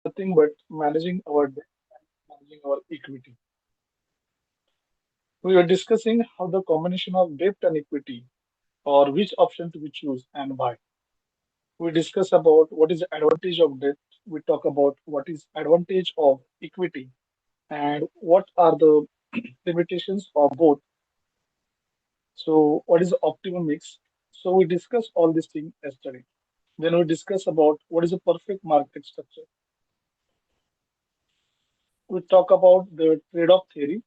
nothing but managing our debt, managing our equity. We were discussing how the combination of debt and equity, or which option to we choose and why. We discuss about what is the advantage of debt. We talk about what is advantage of equity and what are the limitations of both. So what is the optimal mix? So we discussed all these things yesterday. Then we discuss about what is the perfect market structure. We talk about the trade-off theory,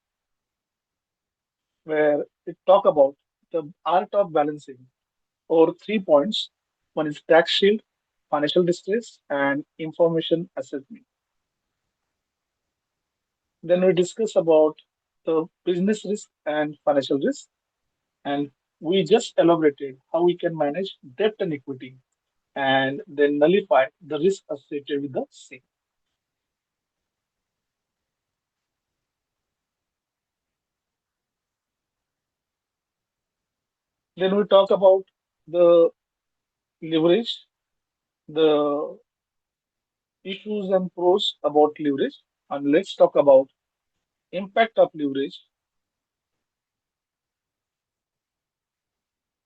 where we talk about the art of balancing over 3 points. One is tax shield, financial distress, and information assessment. Then we discuss about the business risk and financial risk, and we just elaborated how we can manage debt and equity and then nullify the risk associated with the same. Then we talk about the leverage, the issues and pros about leverage, and let's talk about impact of leverage.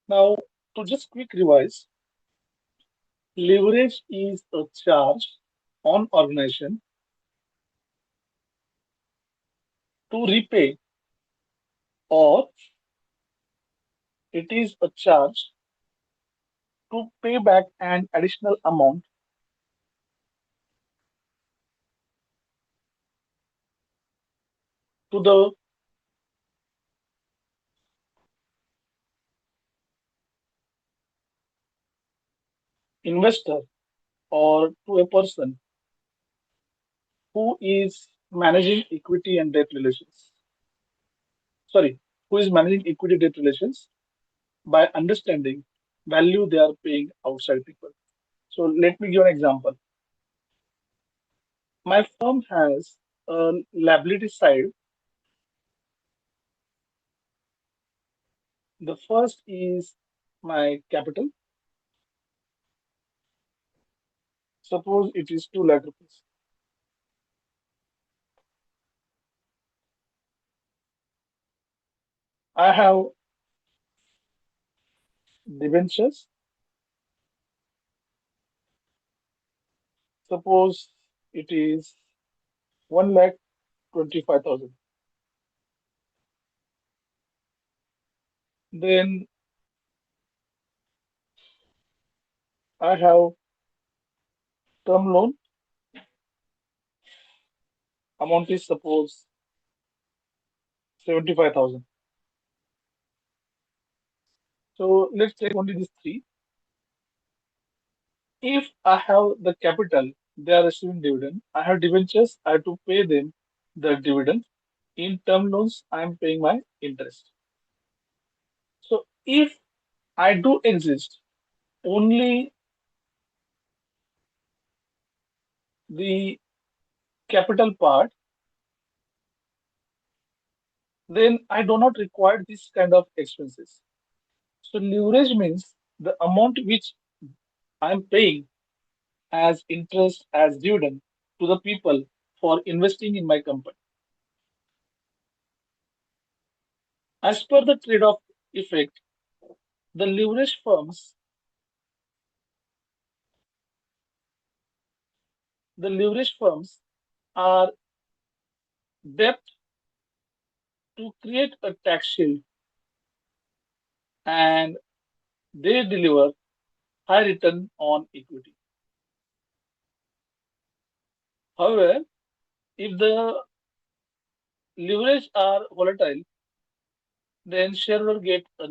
Now, to just quick revise, leverage is a charge on organization to repay, or it is a charge to pay back an additional amount to the investor or to a person who is managing equity and debt relations. Sorry, who is managing equity debt relations by understanding value they are paying outside people. So let me give an example. My firm has a liability side. The first is my capital. Suppose it is 2 lakh rupees. I have debentures. Suppose it is 1 lakh 25,000. Then I have term loan. Amount is suppose 75,000. So let's take only these three. If I have the capital, they are receiving dividend. I have debentures, I have to pay them the dividend. In term loans, I am paying my interest. So if I do exist only the capital part, then I do not require this kind of expenses. So leverage means the amount which I am paying as interest, as dividend to the people for investing in my company. As per the trade-off effect, the leverage firms, the leverage firms are debt to create a tax shield and they deliver high return on equity. However, if the leverage are volatile, then shareholder get a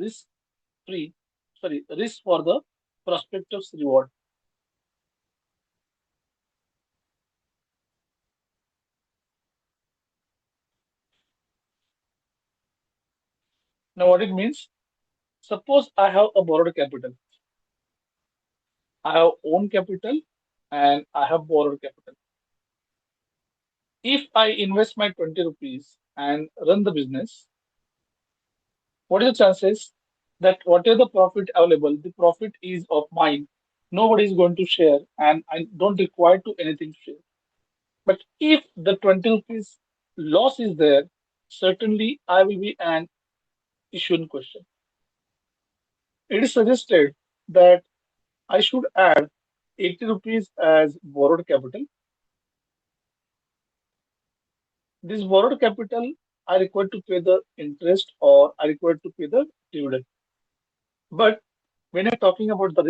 free, risk for the prospectus reward. Now, what it means? Suppose I have a borrowed capital. I have own capital and I have borrowed capital. If I invest my 20 rupees and run the business, what is the chances that whatever the profit available, the profit is of mine. Nobody is going to share, and I don't require to anything to share. If the 20 rupees loss is there, certainly I will be an issue in question. It is suggested that I should add 80 rupees as borrowed capital. This borrowed capital I require to pay the interest or I require to pay the dividend. But when I'm talking about the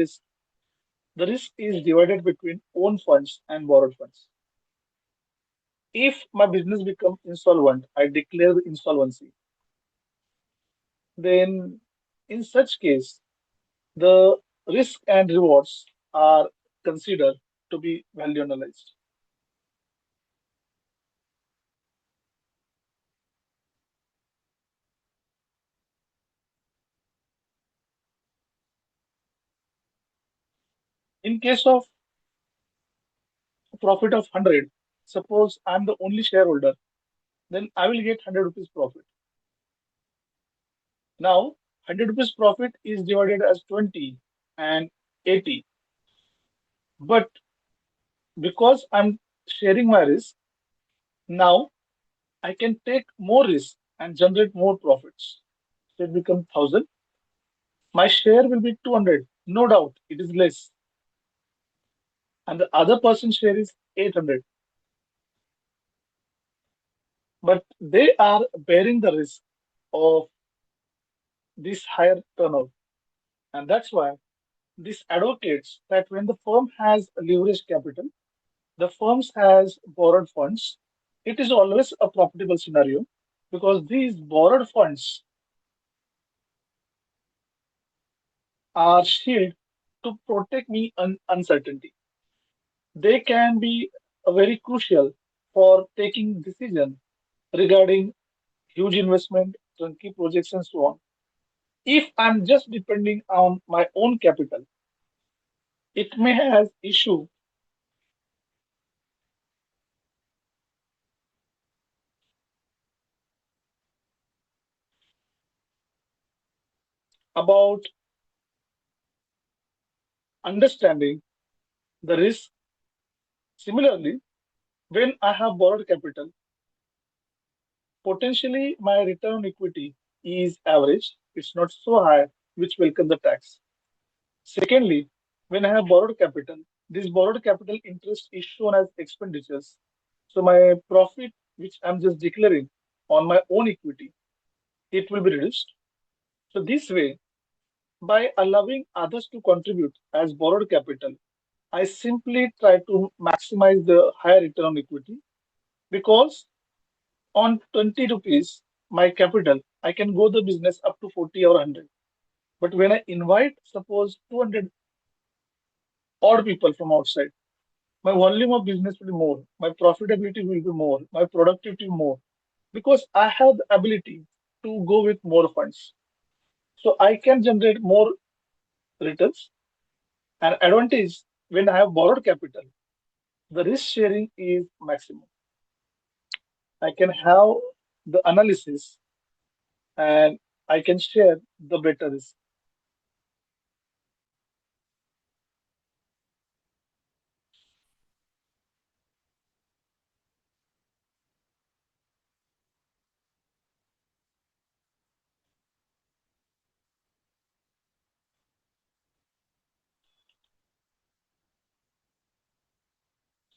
risk is divided between own funds and borrowed funds. If my business becomes insolvent, I declare the insolvency. Then, in such case, the risk and rewards are considered to be value analyzed. In case of profit of 100, suppose I'm the only shareholder, then I will get 100 rupees profit. Now, 100 rupees profit is divided as 20 and 80. But because I'm sharing my risk, now I can take more risk and generate more profits. So it becomes 1,000. My share will be 200. No doubt, it is less. And the other person's share is 800. But they are bearing the risk of this higher turnover. And that's why this advocates that when the firm has leveraged capital, the firms has borrowed funds, it is always a profitable scenario because these borrowed funds are shield to protect me uncertainty. They can be very crucial for taking decision regarding huge investment, chunky projects, and so on. If I'm just depending on my own capital, it may have issue about understanding the risk. Similarly, when I have borrowed capital, potentially my return on equity is average. It's not so high, which welcome the tax. Secondly, when I have borrowed capital, this borrowed capital interest is shown as expenditures. So my profit, which I'm just declaring on my own equity, it will be reduced. So this way, by allowing others to contribute as borrowed capital, I simply try to maximize the higher return on equity because on 20 rupees, my capital, I can go the business up to 40 or 100. But when I invite, suppose 200 odd people from outside, my volume of business will be more, my profitability will be more, my productivity more, because I have the ability to go with more funds. So I can generate more returns. And advantage when I have borrowed capital, the risk sharing is maximum. I can have the analysis and I can share the better risk.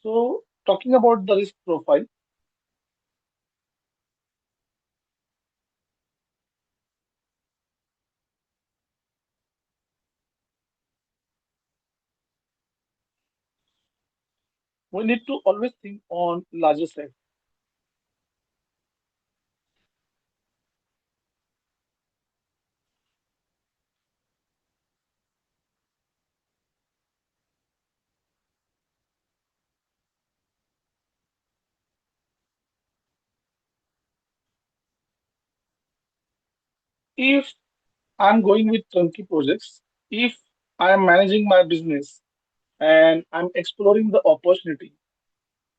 So talking about the risk profile, we need to always think on larger side. If I'm going with chunky projects, if I'm managing my business and I'm exploring the opportunity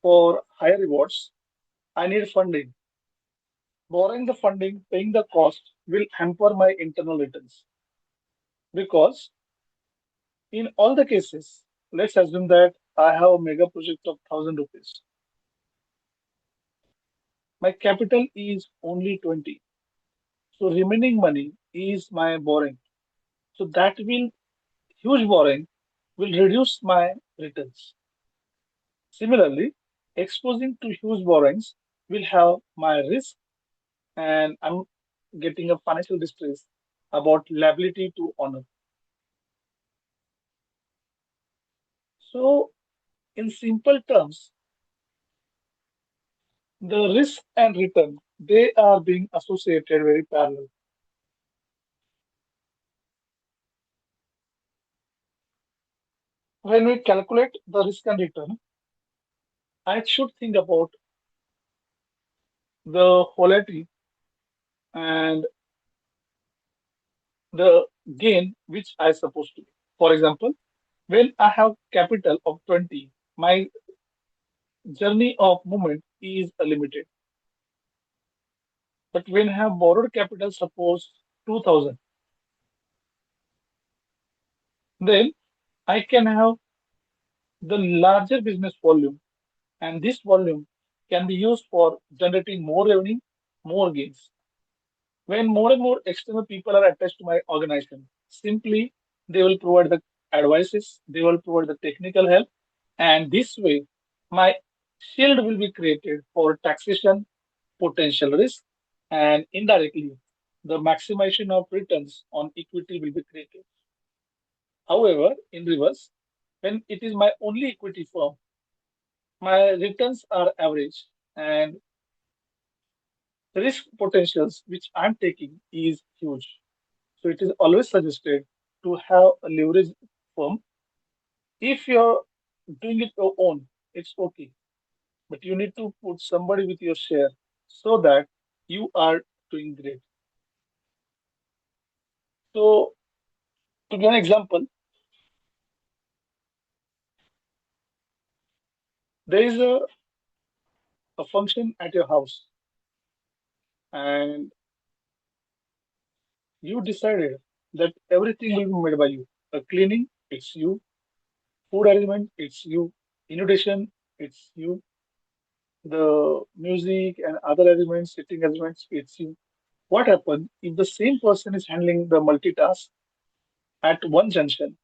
for higher rewards, I need funding. Borrowing the funding, paying the cost will hamper my internal returns because in all the cases, let's assume that I have a mega project of 1,000 rupees. My capital is only 20. So remaining money is my borrowing. So that will huge borrowing will reduce my returns. Similarly, exposing to huge borrowings will have my risk and I'm getting a financial distress about liability to honor. So in simple terms, the risk and return they are being associated very parallel. When we calculate the risk and return, I should think about the volatility and the gain which I supposed to. For example, when I have capital of 20, my journey of movement is limited. But when I have borrowed capital, suppose 2000, then I can have the larger business volume, and this volume can be used for generating more revenue, more gains. When more and more external people are attached to my organization, simply they will provide the advices, they will provide the technical help, and this way my shield will be created for taxation, potential risk, and indirectly the maximization of returns on equity will be created. However, in reverse, when it is my only equity firm, my returns are average and the risk potentials which I'm taking is huge. So it is always suggested to have a leverage firm. If you're doing it your own, it's okay. But you need to put somebody with your share so that you are doing great. So to give an example, there is a function at your house and you decided that everything will be made by you. The cleaning, it's you. Food arrangement, it's you. Invitation, it's you. The music and other arrangements, sitting arrangements, it's you. What happens if the same person is handling the multitask at one junction?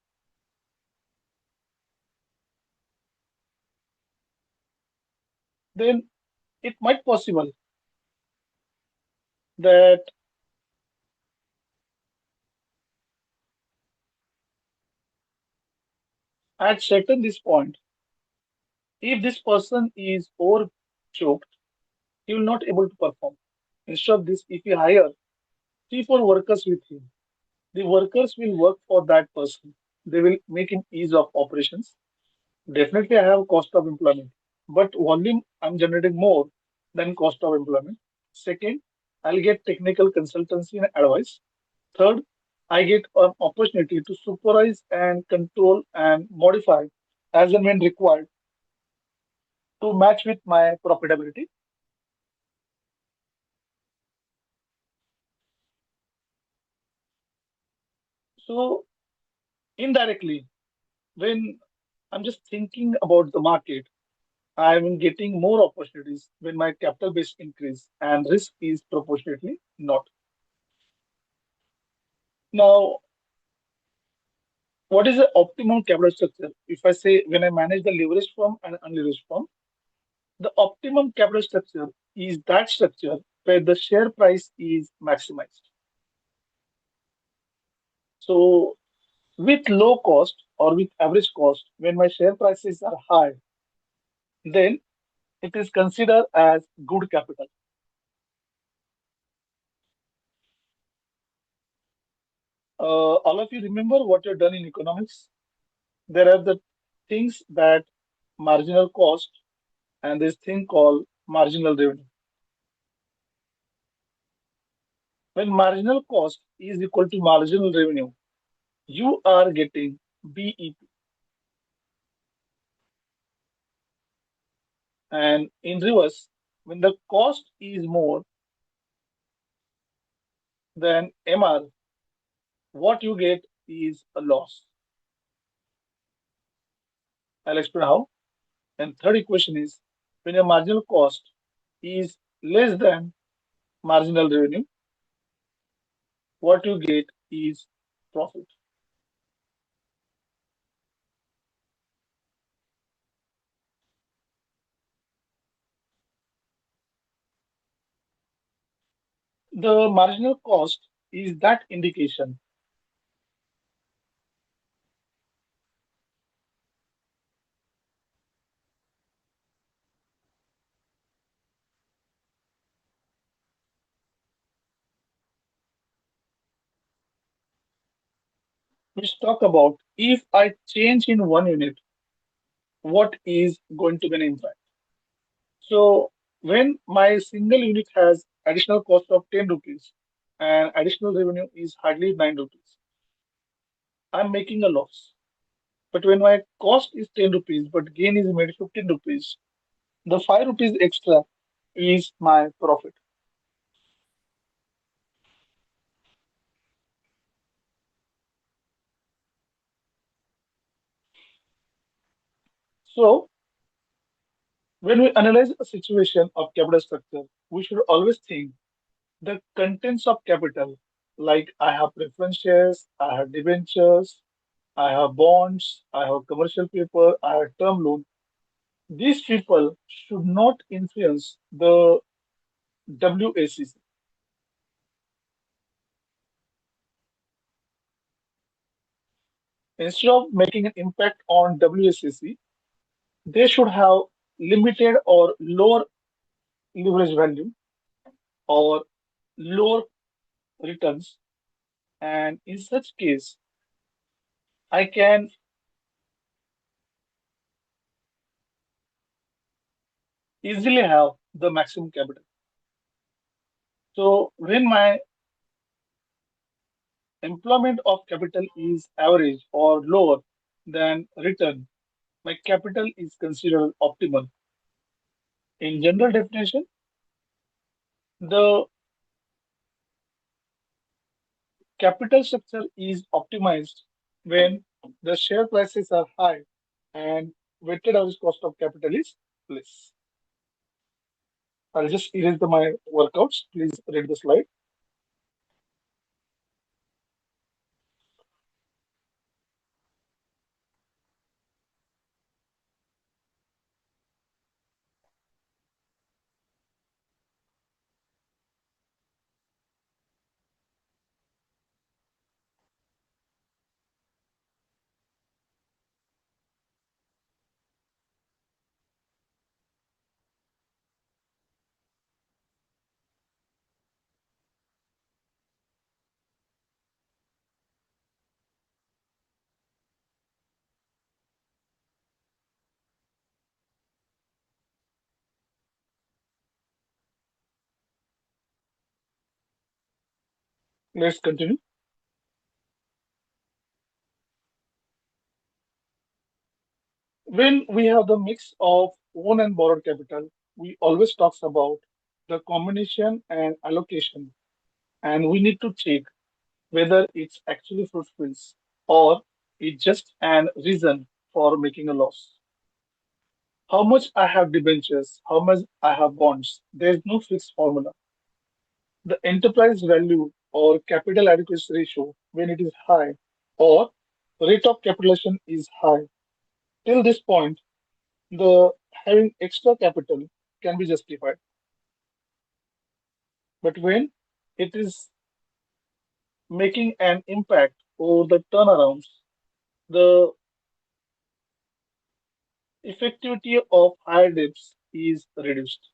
Then it might possible that at certain this point, if this person is over choked, he will not able to perform. Instead of this, if he hire 3, 4 workers with him, the workers will work for that person. They will make him ease of operations. Definitely, I have cost of employment, but volume I'm generating more than cost of employment. Second, I'll get technical consultancy and advice. Third, I get an opportunity to supervise and control and modify as and when required to match with my profitability. So indirectly, when I'm just thinking about the market, I'm getting more opportunities when my capital base increase and risk is proportionately not. Now, what is the optimum capital structure? If I say when I manage the leverage firm and unleveraged firm, the optimum capital structure is that structure where the share price is maximized. So with low cost or with average cost, when my share prices are high, then it is considered as good capital. All of you remember what you've done in economics? There are the things that marginal cost and this thing called marginal revenue. When marginal cost is equal to marginal revenue, you are getting BEP. And in reverse, when the cost is more than MR, what you get is a loss. I'll explain how. And third equation is when your marginal cost is less than marginal revenue, what you get is profit. The marginal cost is that indication. Which talk about if I change in one unit, what is going to be an impact. So when my single unit has additional cost of 10 rupees and additional revenue is hardly 9 rupees, I'm making a loss. But when my cost is 10 rupees but gain is made 15 rupees, the 5 rupees extra is my profit. So when we analyze a situation of capital structure, we should always think the contents of capital, like I have preference shares, I have debentures, I have bonds, I have commercial paper, I have term loan. These people should not influence the WACC. Instead of making an impact on WACC, they should have limited or lower leverage value or lower returns. And in such case, I can easily have the maximum capital. So when my employment of capital is average or lower than return, my capital is considered optimal. In general definition, the capital structure is optimized when the share prices are high and weighted average cost of capital is less. I'll just erase my workouts. Please read the slide. Let's continue. When we have the mix of own and borrowed capital, we always talks about the combination and allocation, and we need to check whether it's actually fruitful or it's just an reason for making a loss. How much I have debentures, how much I have bonds, there's no fixed formula. The enterprise value or capital adequacy ratio, when it is high, or rate of capitalization is high, till this point, the having extra capital can be justified. But when it is making an impact over the turnarounds, the effectivity of higher debts is reduced.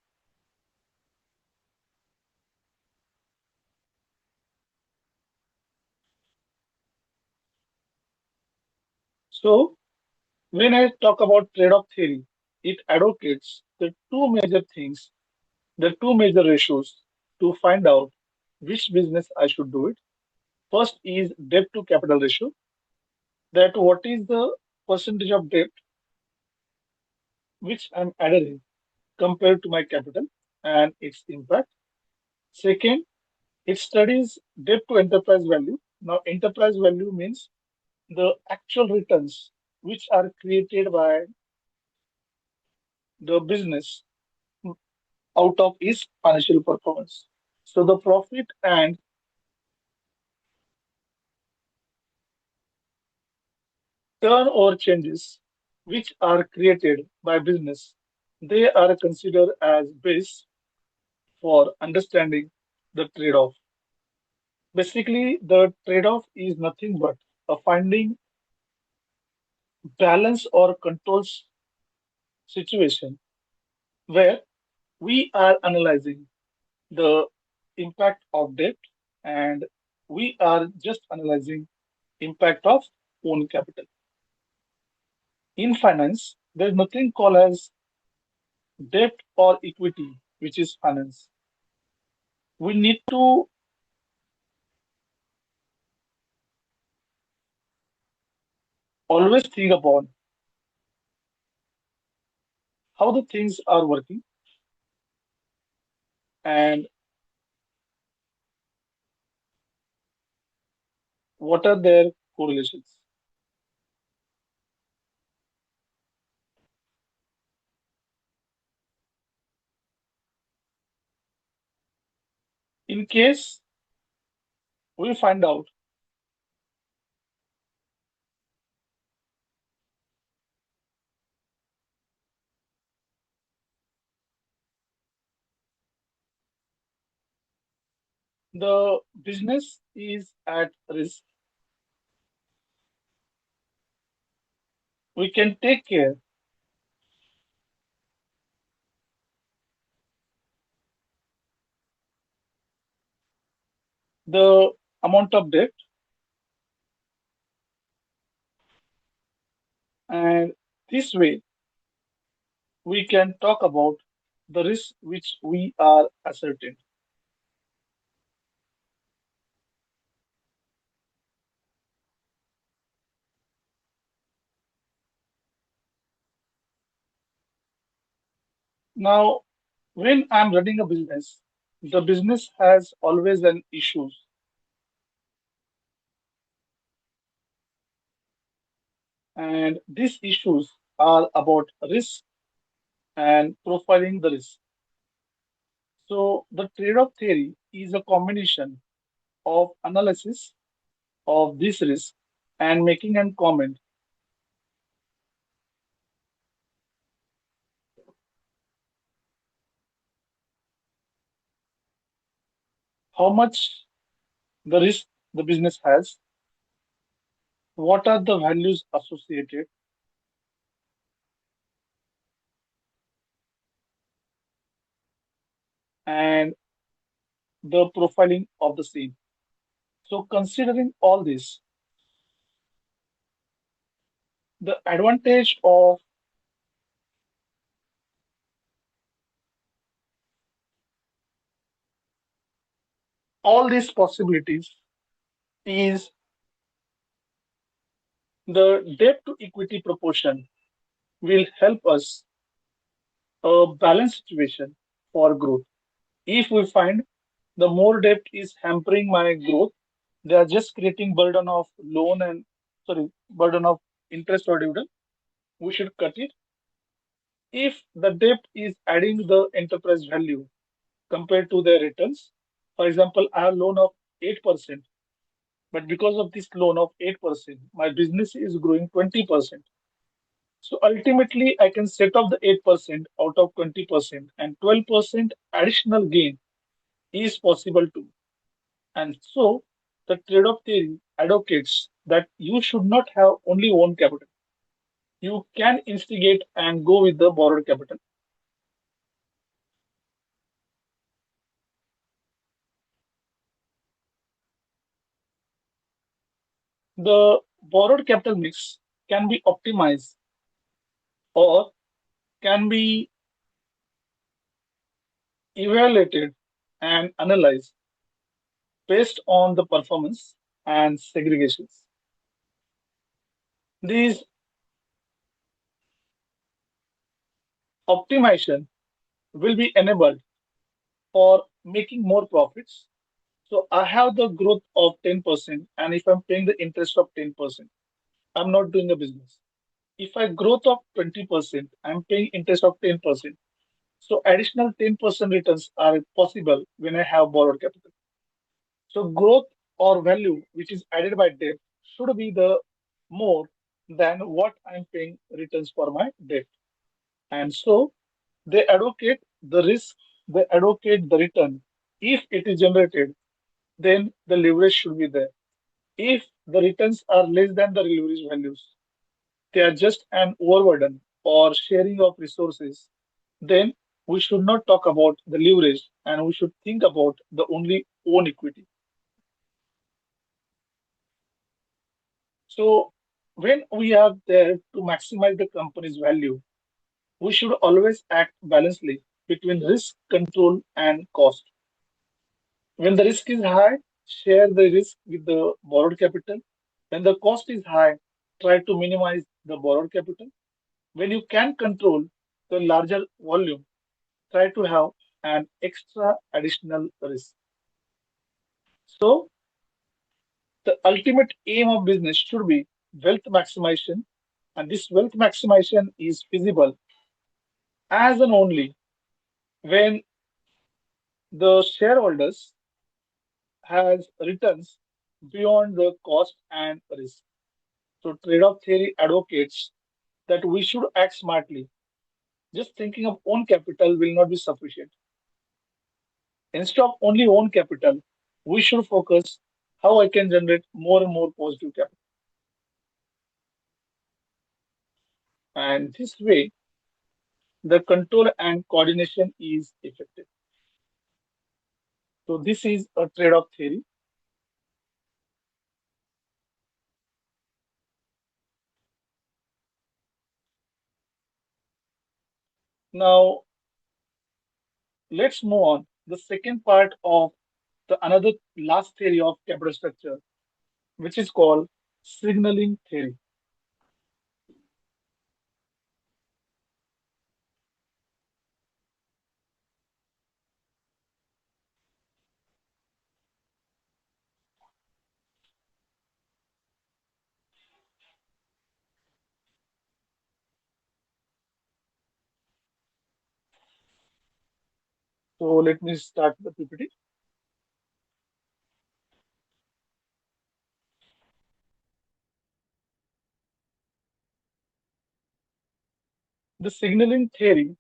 So, when I talk about trade-off theory, it advocates the two major things, the two major ratios to find out which business I should do it. First is debt to capital ratio, that what is the percentage of debt which I'm adding compared to my capital and its impact. Second, it studies debt to enterprise value. Now, enterprise value means the actual returns which are created by the business out of his financial performance. So the profit and turnover changes which are created by business, they are considered as base for understanding the trade-off. Basically, the trade-off is nothing but a finding balance or controls situation where we are analyzing the impact of debt and we are just analyzing impact of own capital. In finance, there's nothing called as debt or equity, which is finance. We need to always think about how the things are working and what are their correlations. In case we find out the business is at risk, we can take care the amount of debt and this way we can talk about the risk which we are ascertain. Now, when I'm running a business, the business has always an issues, and these issues are about risk and profiling the risk. So, the trade-off theory is a combination of analysis of this risk and making a comment how much the risk the business has, what are the values associated, and the profiling of the same. So, considering all this, the advantage of all these possibilities is the debt to equity proportion will help us a balanced situation for growth. If we find the more debt is hampering my growth, they are just creating burden of loan and sorry, burden of interest or dividend. We should cut it. If the debt is adding the enterprise value compared to their returns, for example, I have loan of 8%, but because of this loan of 8%, my business is growing 20%. So ultimately, I can set off the 8% out of 20% and 12% additional gain is possible too. And so the trade-off theory advocates that you should not have only one capital. You can instigate and go with the borrowed capital. The borrowed capital mix can be optimized or can be evaluated and analyzed based on the performance and segregations. These optimization will be enabled for making more profits. So I have the growth of 10%, and if I'm paying the interest of 10%, I'm not doing a business. If I growth of 20%, I'm paying interest of 10%. So additional 10% returns are possible when I have borrowed capital. So growth or value which is added by debt should be the more than what I'm paying returns for my debt. And so they advocate the risk, they advocate the return. If it is generated, then the leverage should be there. If the returns are less than the leverage values, they are just an overburden or sharing of resources, then we should not talk about the leverage and we should think about the only own equity. So when we are there to maximize the company's value, we should always act balancedly between risk control and cost. When the risk is high, share the risk with the borrowed capital. When the cost is high, try to minimize the borrowed capital. When you can control the larger volume, try to have an extra additional risk. So, the ultimate aim of business should be wealth maximization, and this wealth maximization is feasible as and only when the shareholders has returns beyond the cost and risk. So trade-off theory advocates that we should act smartly. Just thinking of own capital will not be sufficient. Instead of only own capital, we should focus how I can generate more and more positive capital. And this way, the control and coordination is effective. So this is a trade-off theory. Now let's move on. The second part of the another last theory of capital structure, which is called signaling theory. So let me start the PPT. The signaling theory,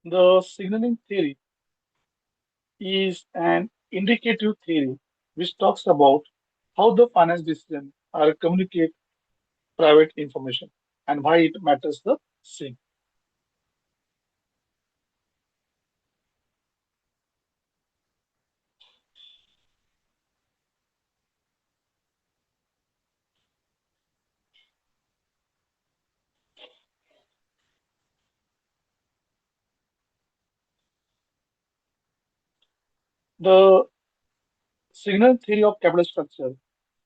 the signaling theory is an indicative theory which talks about how the finance decisions are communicate private information and why it matters the same. The signal theory of capital structure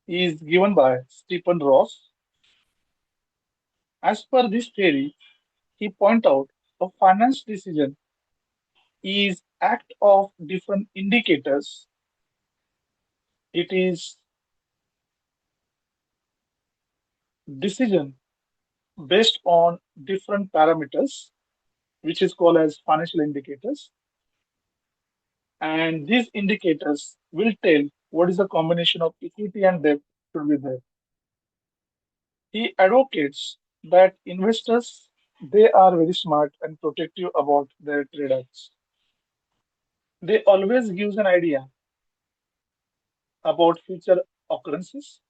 is given by Stephen Ross. As per this theory, he point out a finance decision is act of different indicators. It is decision based on different parameters, which is called as financial indicators. And these indicators will tell what is the combination of equity and debt should be there. He advocates that investors they are very smart and protective about their trade-offs. They always gives an idea about future occurrences,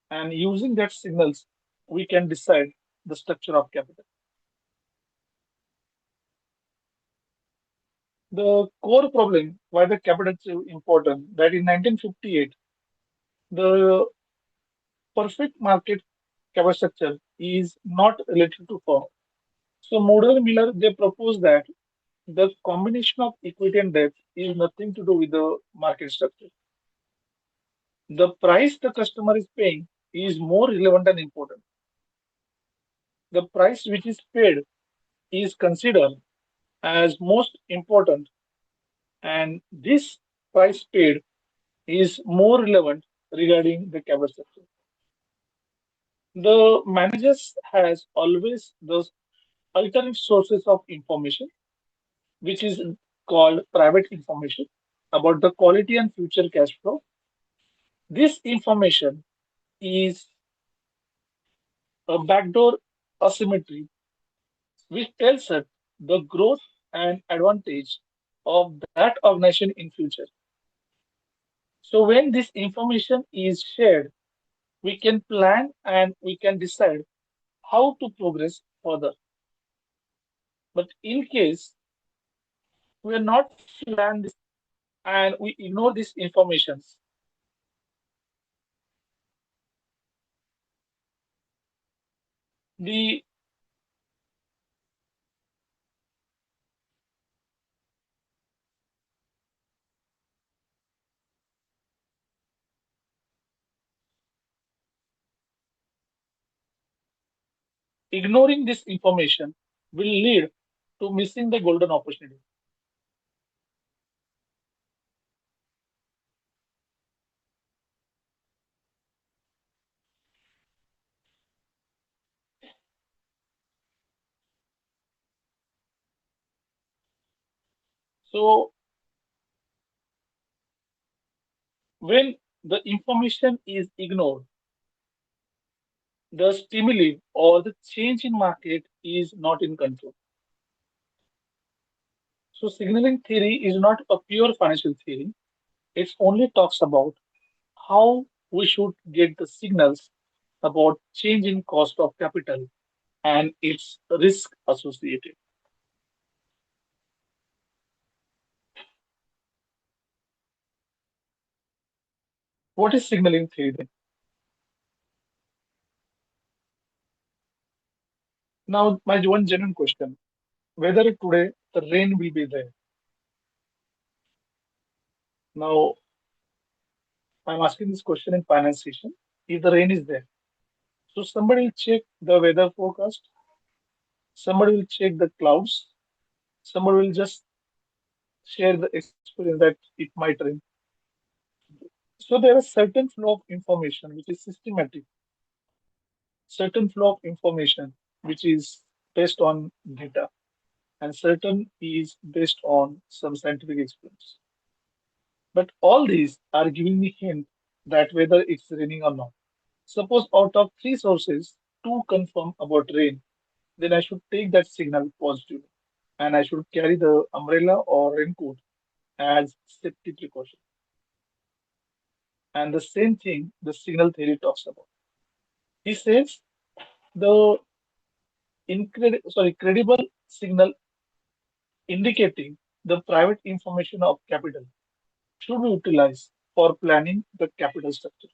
and using that signals, we can decide the structure of capital. The core problem why the capital is important that in 1958 the perfect market capital structure is not related to firm. So Moodle and Miller they propose that The combination of equity and debt is nothing to do with the market structure. The price the customer is paying is more relevant and important. The price which is paid is considered as most important, and this price paid is more relevant regarding the capital structure. The managers has always those alternate sources of information, which is called private information about the quality and future cash flow. This information is a backdoor asymmetry which tells us the growth and advantage of that organization in future. So when this information is shared, we can plan and we can decide how to progress further. But in case we are not plan this and we ignore these informations, the ignoring this information will lead to missing the golden opportunity. So when the information is ignored, the stimuli or the change in market is not in control. So signaling theory is not a pure financial theory. It only talks about how we should get the signals about change in cost of capital and its risk associated. What is signaling theory then? Now, my one genuine question, whether today the rain will be there. Now, I'm asking this question in finance session. If the rain is there, so somebody will check the weather forecast, somebody will check the clouds, somebody will just share the experience that it might rain. So there is certain flow of information which is systematic, certain flow of information which is based on data, and certain is based on some scientific experience. But all these are giving me hint that whether it's raining or not. Suppose out of three sources, two confirm about rain, then I should take that signal positively, and I should carry the umbrella or raincoat as safety precaution. And the same thing the signal theory talks about. He says the credible signal indicating the private information of capital should be utilized for planning the capital structure.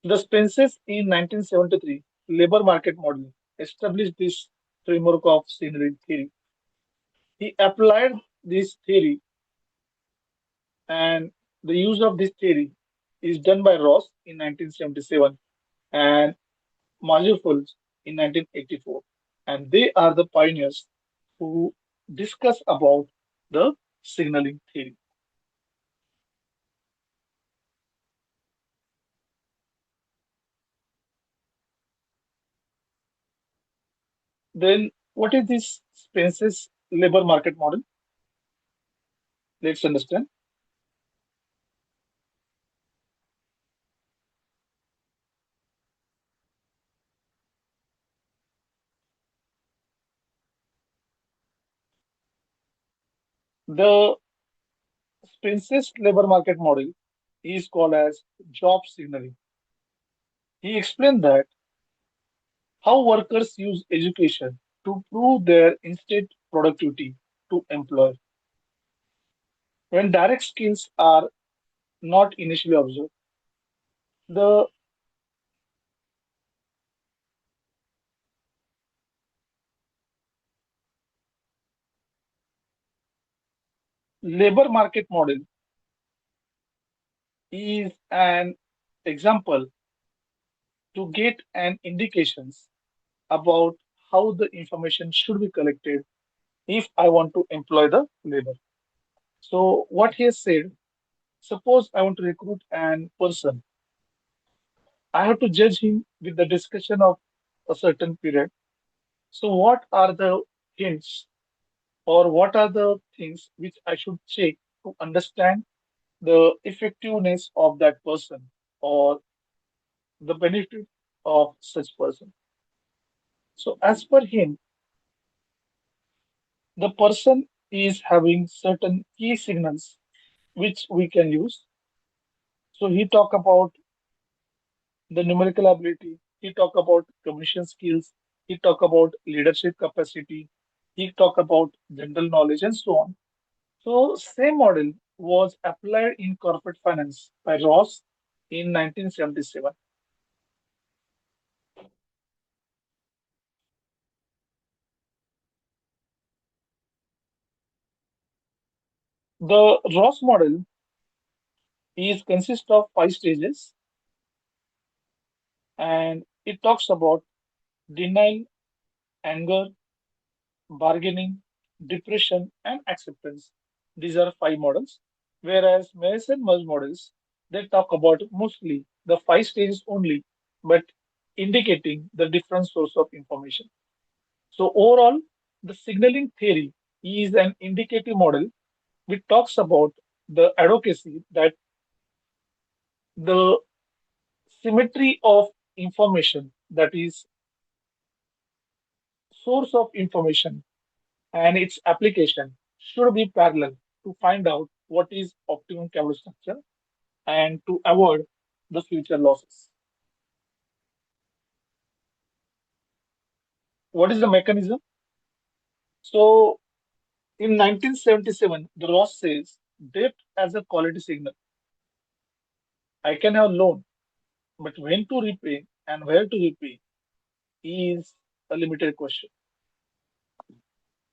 The Spence's in 1973 labor market model established this framework of signaling theory. He applied this theory, and the use of this theory is done by Ross in 1977 and Majerful in 1984. And they are the pioneers who discuss about the signaling theory. Then, what is this Spence's labor market model? Let's understand. The Spence's labor market model is called as job signaling. He explained that how workers use education to prove their instant productivity to employer. When direct skills are not initially observed, the Labor market model is an example to get an indications about how the information should be collected if I want to employ the labor. So what he has said, suppose I want to recruit an person, I have to judge him with the discussion of a certain period. So what are the hints or what are the things which I should check to understand the effectiveness of that person or the benefit of such person? So as per him, the person is having certain key signals which we can use. So he talk about the numerical ability, he talk about communication skills, he talk about leadership capacity, he talk about general knowledge and so on. So same model was applied in corporate finance by Ross in 1977. The Ross model is consists of five stages and it talks about denial, anger, bargaining, depression, and acceptance. These are five models. Whereas Mays and Merge models, they talk about mostly the five stages only, but indicating the different source of information. So overall, the signaling theory is an indicative model which talks about the advocacy that the symmetry of information, that is source of information and its application should be parallel to find out what is optimum capital structure and to avoid the future losses. What is the mechanism? So in 1977, the Ross says debt as a quality signal. I can have loan, but when to repay and where to repay is a limited question.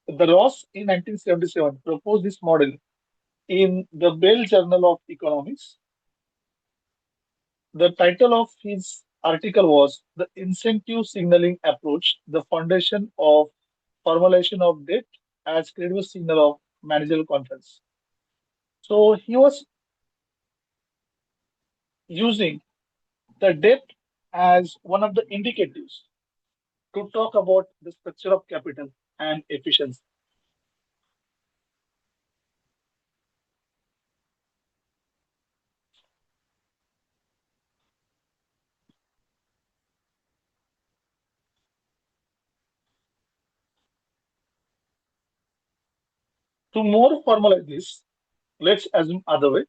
The Ross in 1977 proposed this model in the Bell Journal of Economics. The title of his article was The Incentive Signaling Approach, the Foundation of Formulation of Debt as Credible Signal of Managerial Confidence. So he was using the debt as one of the indicators to talk about the structure of capital and efficiency. To more formalize this, let's assume other way.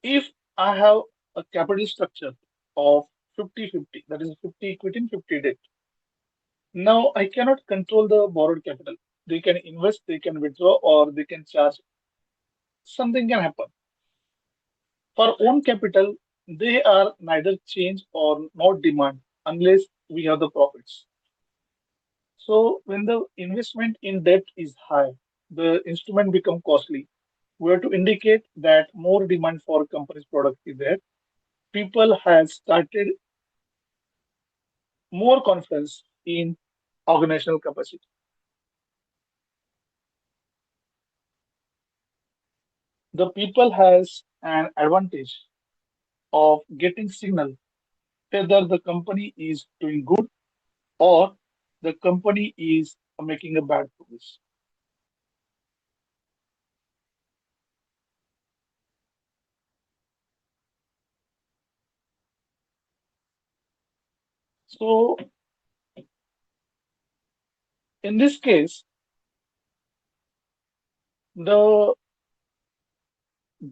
If I have a capital structure of 50-50, that is 50 equity and 50 debt, now I cannot control the borrowed capital. They can invest, they can withdraw, or they can charge. Something can happen. For own capital, they are neither change or not demand unless we have the profits. So when the investment in debt is high, the instrument become costly. We have to indicate that more demand for company's product is there. People have started more confidence in organizational capacity. The people has an advantage of getting signal whether the company is doing good or the company is making a bad progress. So in this case, the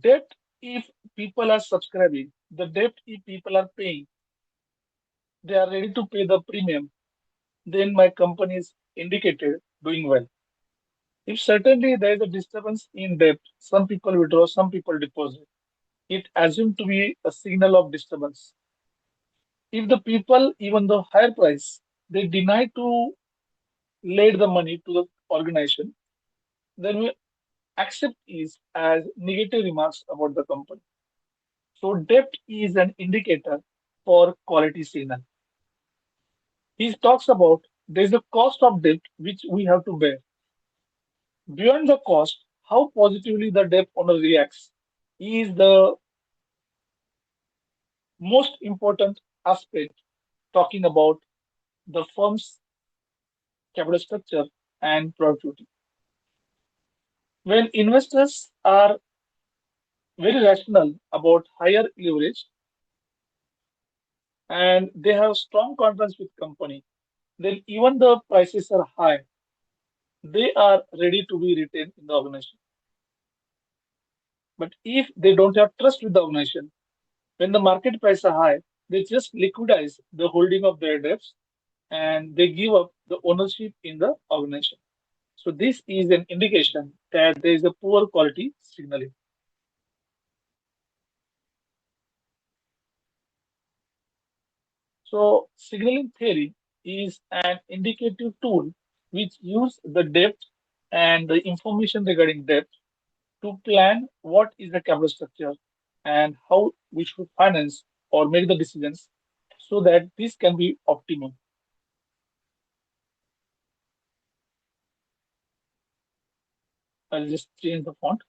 debt, if people are subscribing, the debt if people are paying, they are ready to pay the premium, then my company is indicated doing well. If certainly there is a disturbance in debt, some people withdraw, some people deposit. It assumed to be a signal of disturbance. If the people, even the higher price, they deny to lend the money to the organization, then we accept is as negative remarks about the company. So debt is an indicator for quality signal. He talks about there's a cost of debt which we have to bear. Beyond the cost, how positively the debt owner reacts is the most important aspect talking about the firm's capital structure and productivity. When investors are very rational about higher leverage and they have strong confidence with company, then even the prices are high, they are ready to be retained in the organization. But if they don't have trust with the organization, when the market price are high, they just liquidize the holding of their debts and they give up the ownership in the organization. So this is an indication that there is a poor quality signaling. So signaling theory is an indicative tool which use the depth and the information regarding depth to plan what is the capital structure and how we should finance or make the decisions so that this can be optimum. I'll just change the font.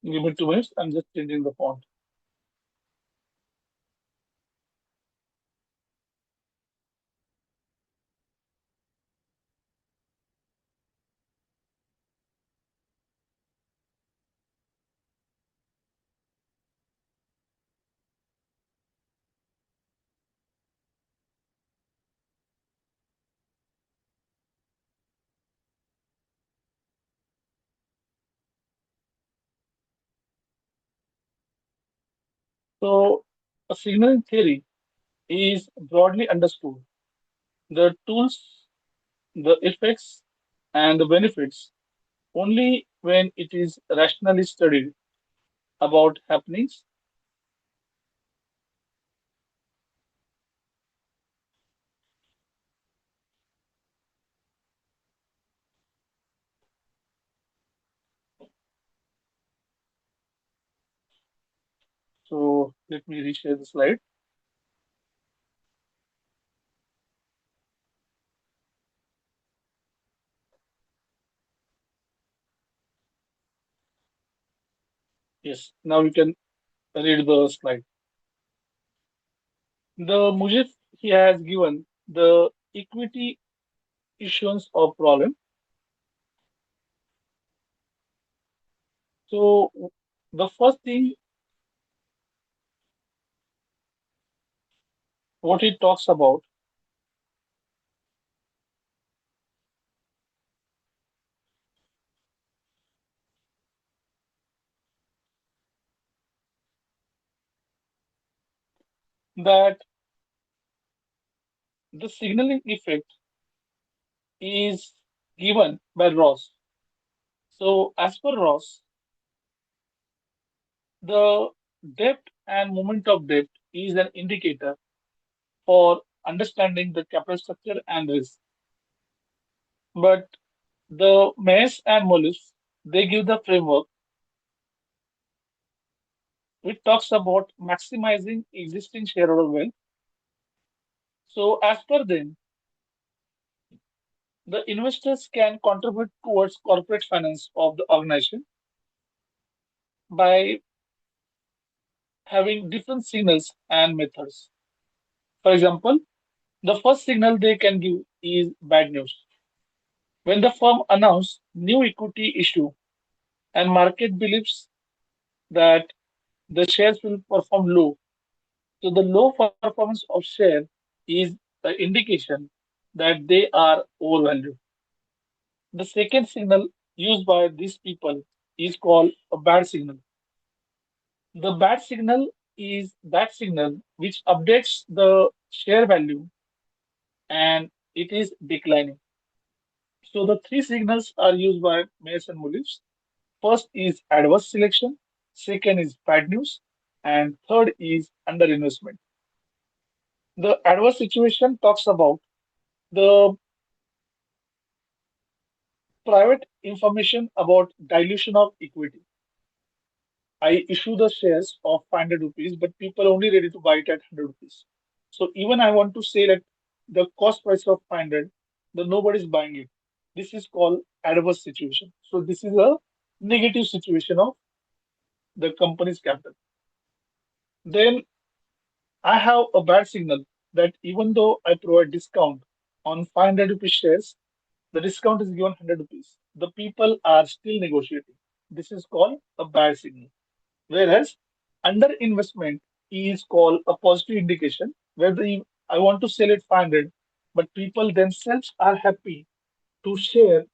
Give me 2 minutes. I'm just changing the font. So a signaling theory is broadly understood. The tools, the effects, and the benefits only when it is rationally studied about happenings. So let me reshare the slide. Yes, now you can read the slide. The Mujib he has given the equity issuance of problem. So the first thing what he talks about that the signaling effect is given by Ross. So as per Ross, the depth and moment of depth is an indicator for understanding the capital structure and risk. But the Mays and Mollis, they give the framework which talks about maximizing existing shareholder wealth. So as per them, the investors can contribute towards corporate finance of the organization by having different signals and methods. For example, the first signal they can give is bad news. When the firm announces new equity issue and market believes that the shares will perform low, so the low performance of share is the indication that they are overvalued. The second signal used by these people is called a bad signal. The bad signal is that signal which updates the share value and it is declining. So the three signals are used by Mays and Mullis. First is adverse selection, second is bad news, and third is underinvestment. The adverse situation talks about the private information about dilution of equity. I issue the shares of 500 rupees, but people only ready to buy it at 100 rupees. So even I want to say that the cost price of 500, the nobody is buying it. This is called adverse situation. So this is a negative situation of the company's capital. Then I have a bad signal that even though I provide discount on 500 rupees shares, the discount is given 100 rupees. The people are still negotiating. This is called a bad signal. Whereas underinvestment is called a positive indication where I want to sell it 500, but people themselves are happy to share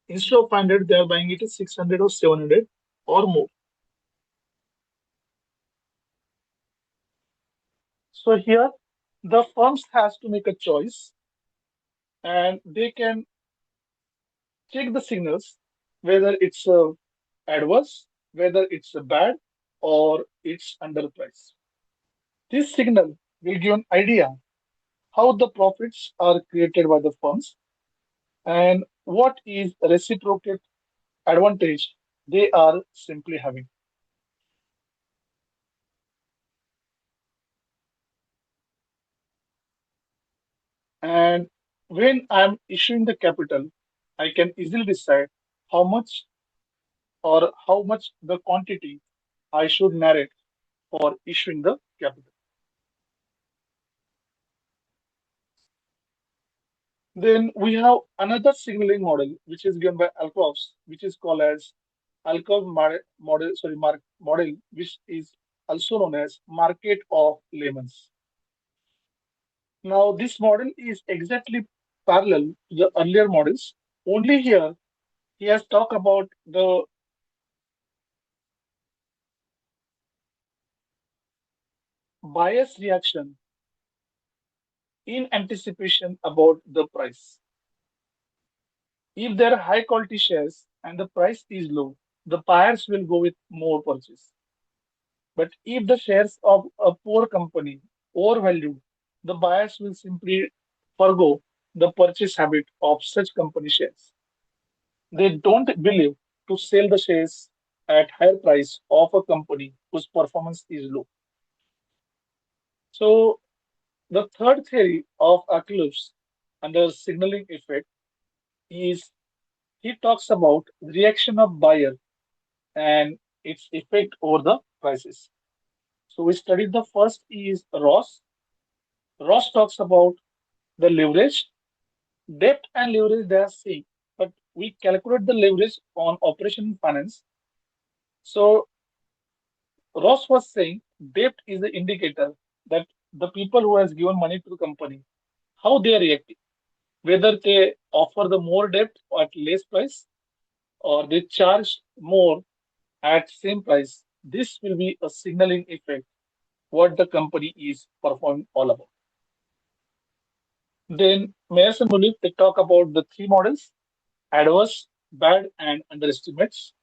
instead of 500, they are buying it at 600 or 700 or more. So here the firms has to make a choice and they can check the signals whether it's adverse, whether it's bad or it's underpriced. This signal will give an idea how the profits are created by the firms and what is reciprocate advantage they are simply having. And when I'm issuing the capital, I can easily decide how much or how much the quantity I should narrate for issuing the capital. Then we have another signaling model which is given by Alkovs, which is called as model, which is also known as market of lemons. Now, this model is exactly parallel to the earlier models. Only here, he has talked about the buyer's reaction in anticipation about the price. If there are high quality shares and the price is low, the buyers will go with more purchase. But if the shares of a poor company overvalued, the buyers will simply forgo the purchase habit of such company shares. They don't believe to sell the shares at higher price of a company whose performance is low. So the third theory of Aklus under signaling effect is he talks about reaction of buyer and its effect over the prices. So we studied the first is Ross. Ross talks about the leverage, debt and leverage they are same, but we calculate the leverage on operation finance. So Ross was saying debt is the indicator that the people who has given money to the company, how they are reacting, whether they offer the more debt at less price or they charge more at same price. This will be a signaling effect what the company is performing all about. Then Mayers and Mulip they talk about the three models: adverse, bad, and underestimates.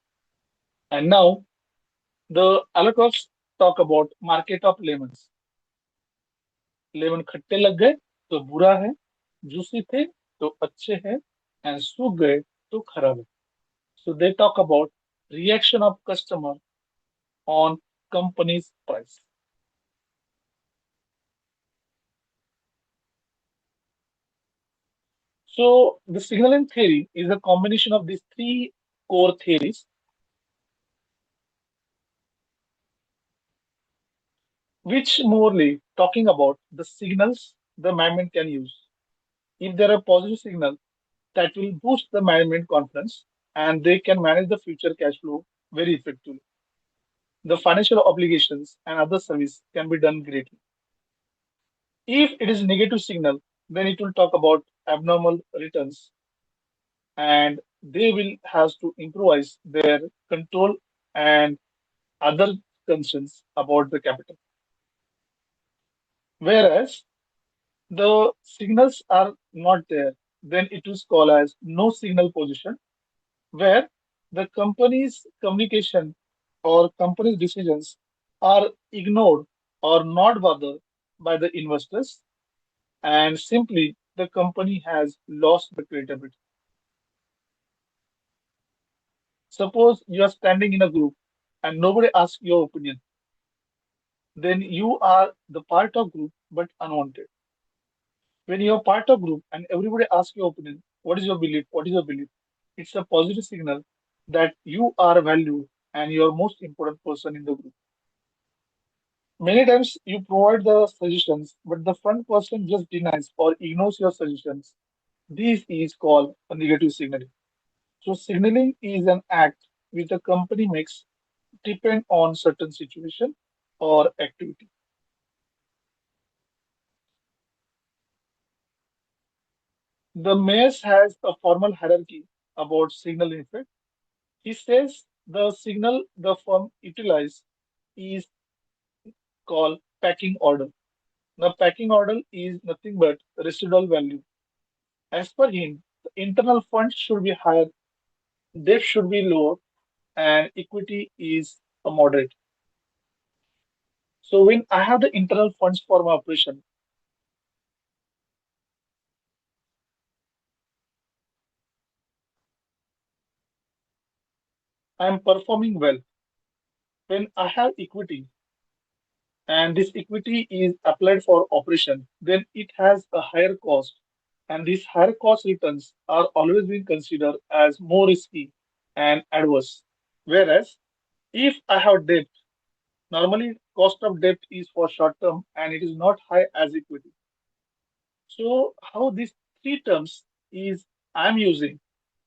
And now the Alakos talk about market of lemons. Lemon खट्टे लग गए तो बुरा है juicy थे तो अच्छे हैं एंड सूख गए तो खराब है so they talk about reaction of customer on company's price. So the signaling theory is a combination of these three core theories which morely talking about the signals the management can use. If there are positive signals that will boost the management confidence and they can manage the future cash flow very effectively. The financial obligations and other service can be done greatly. If it is negative signal, then it will talk about abnormal returns and they will have to improvise their control and other concerns about the capital. Whereas the signals are not there, then it is called as no signal position, where the company's communication or company's decisions are ignored or not bothered by the investors, and simply the company has lost the credibility. Suppose you are standing in a group and nobody asks your opinion, then you are the part of group but unwanted. When you are part of group and everybody asks your opinion, what is your belief? What is your belief? It's a positive signal that you are valued and you are most important person in the group. Many times you provide the suggestions, but the front person just denies or ignores your suggestions. This is called a negative signaling. So signaling is an act which the company makes depend on certain situation or activity. The mayor has a formal hierarchy about signal effect. He says the signal the firm utilizes is called packing order. The packing order is nothing but residual value. As per him, the internal funds should be higher, debt should be lower, and equity is a moderate. So when I have the internal funds for my operation, I am performing well. When I have equity and this equity is applied for operation, then it has a higher cost. And these higher cost returns are always being considered as more risky and adverse. Whereas if I have debt, normally cost of debt is for short term and it is not high as equity. So how these three terms is I'm using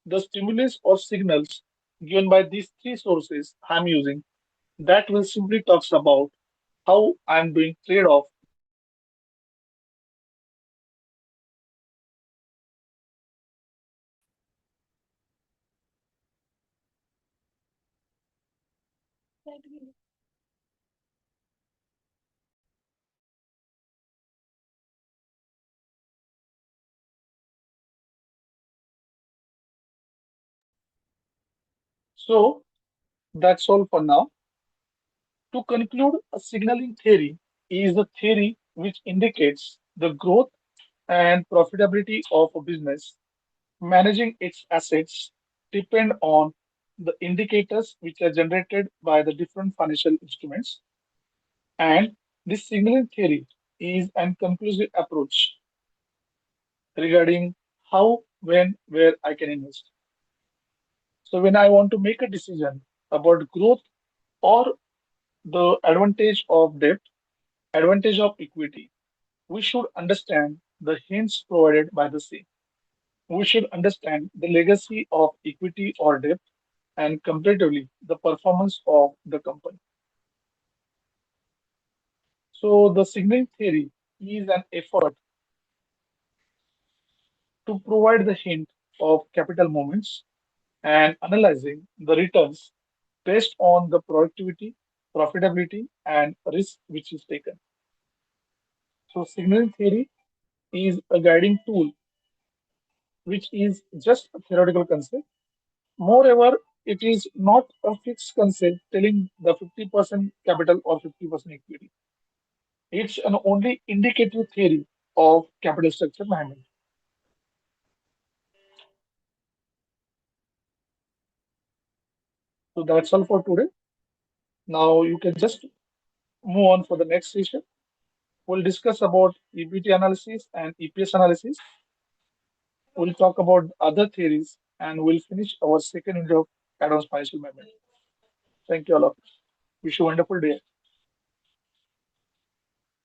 the stimulus or signals given by these three sources I'm using that will simply talks about how I'm doing trade-off. So that's all for now. To conclude, a signaling theory is a theory which indicates the growth and profitability of a business. Managing its assets depend on the indicators which are generated by the different financial instruments. And this signaling theory is an conclusive approach regarding how, when, where I can invest. So when I want to make a decision about growth or the advantage of debt, advantage of equity, we should understand the hints provided by the same. We should understand the legacy of equity or debt and comparatively the performance of the company. So the signaling theory is an effort to provide the hint of capital movements and analyzing the returns based on the productivity, profitability, and risk which is taken. So signaling theory is a guiding tool which is just a theoretical concept. Moreover, it is not a fixed concept telling the 50% capital or 50% equity. It's an only indicative theory of capital structure management. So that's all for today. Now you can just move on for the next session. We'll discuss about EBT analysis and EPS analysis. We'll talk about other theories and we'll finish our second unit of advanced financial management. Thank you all of you. Wish you a wonderful day.